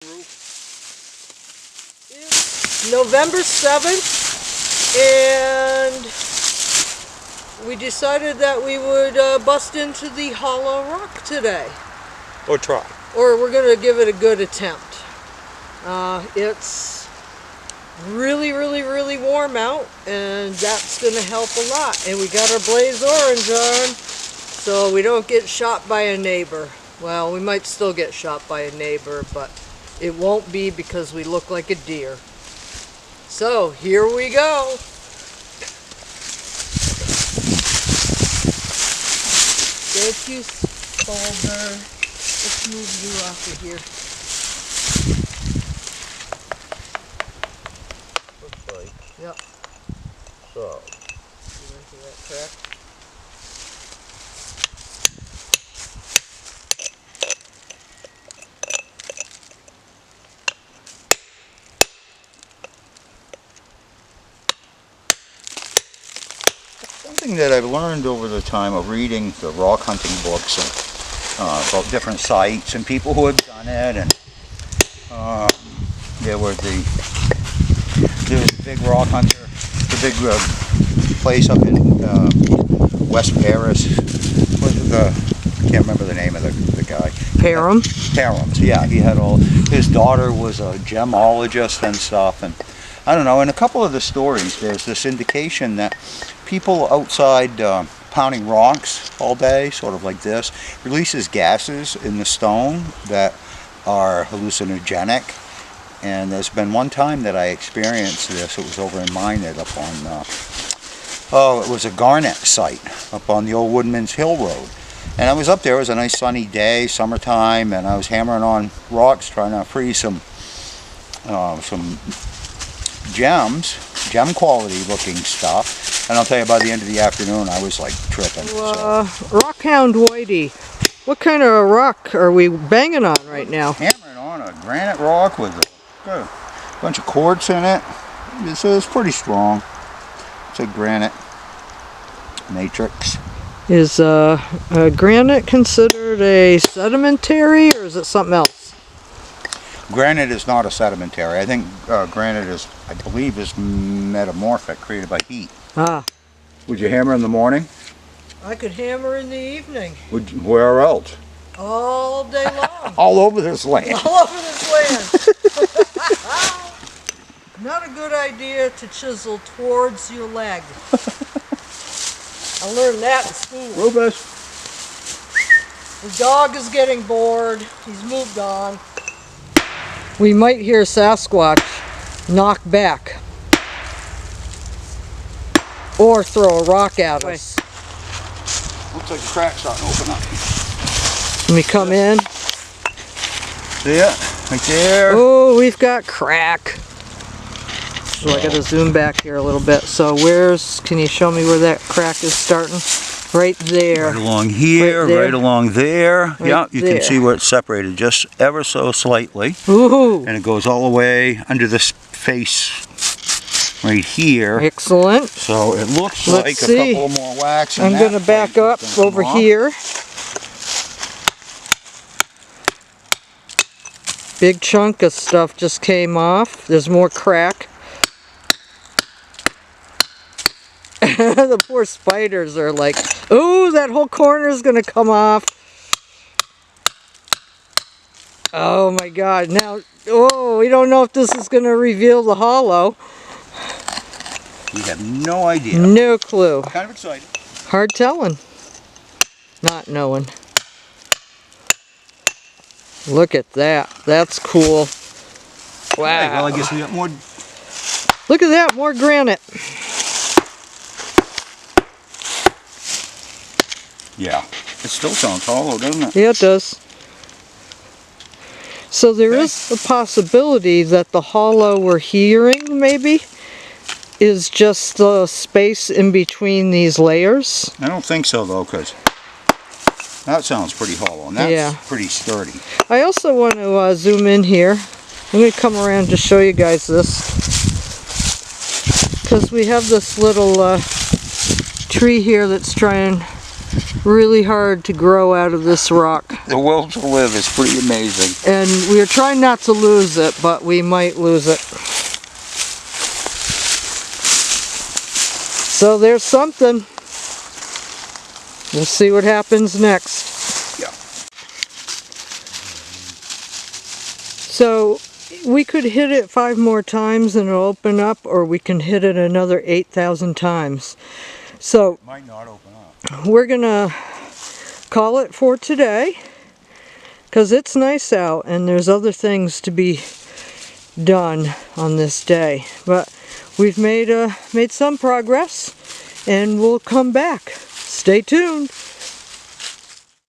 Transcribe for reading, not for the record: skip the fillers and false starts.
It's November 7th, and we decided that we would bust into the Hollow Rock today. Or try. Or we're going to give it a good attempt. It's really, really, really warm out, and that's going to help a lot. And we got our blaze orange on, so we don't get shot by a neighbor. Well, we might still get shot by a neighbor, but it won't be because we look like a deer. So, here we go. Thank you, Boulder. Let's move you off of here. Looks like. Yep. So. You went through that crack. Something that I've learned over the time of reading the rock hunting books about different sites and people who have done it, and there was the big rock hunter, the big place up in West Paris. What was I can't remember the name of the guy. Parham? Parham's, yeah. He had his daughter was a gemologist and stuff, and I don't know, in a couple of the stories there's this indication that people outside pounding rocks all day, sort of like this, releases gases in the stone that are hallucinogenic. And there's been one time that I experienced this. It was over in Minot up on, it was a garnet site up on the old Woodman's Hill Road. And I was up there, it was a nice sunny day, summertime, and I was hammering on rocks trying to free some gem quality looking stuff. And I'll tell you, by the end of the afternoon, I was like tripping. Rockhound Whitey, what kind of rock are we banging on right now? Hammering on a granite rock with a bunch of quartz in it. It's pretty strong. It's a granite matrix. Is granite considered a sedimentary, or is it something else? Granite is not a sedimentary. I think granite is, I believe, is metamorphic, created by heat. Ah. Would you hammer in the morning? I could hammer in the evening. Where else? All day long. All over this land. All over this land. Not a good idea to chisel towards your leg. I learned that in school. Rufus. The dog is getting bored. He's moved on. We might hear Sasquatch knock back. Or throw a rock at us. Looks like the crack's starting to open up. Let me come in. See it? Right there. Oh, we've got crack. So I gotta zoom back here a little bit. So can you show me where that crack is starting? Right there. Right along here, right along there. Yeah, you can see where it's separated just ever so slightly. Ooh. And it goes all the way under this face right here. Excellent. So it looks like a couple more whacks. I'm going to back up over here. Big chunk of stuff just came off. There's more crack. The poor spiders are like, ooh, that whole corner is going to come off. Oh my God. Now, we don't know if this is going to reveal the hollow. We have no idea. No clue. Kind of excited. Hard telling. Not knowing. Look at that. That's cool. Wow. Okay, well, I guess we got more. Look at that. More granite. Yeah. It still sounds hollow, doesn't it? Yeah, it does. So there is a possibility that the hollow we're hearing, maybe, is just the space in between these layers. I don't think so, though, because that sounds pretty hollow, and that's pretty sturdy. I also want to zoom in here. I'm going to come around to show you guys this, because we have this little tree here that's trying really hard to grow out of this rock. The will to live is pretty amazing. And we are trying not to lose it, but we might lose it. So there's something. We'll see what happens next. Yeah. So we could hit it 5 more times and it'll open up, or we can hit it another 8,000 times. So It might not open up. we're gonna call it for today, because it's nice out and there's other things to be done on this day. But we've made some progress, and we'll come back. Stay tuned.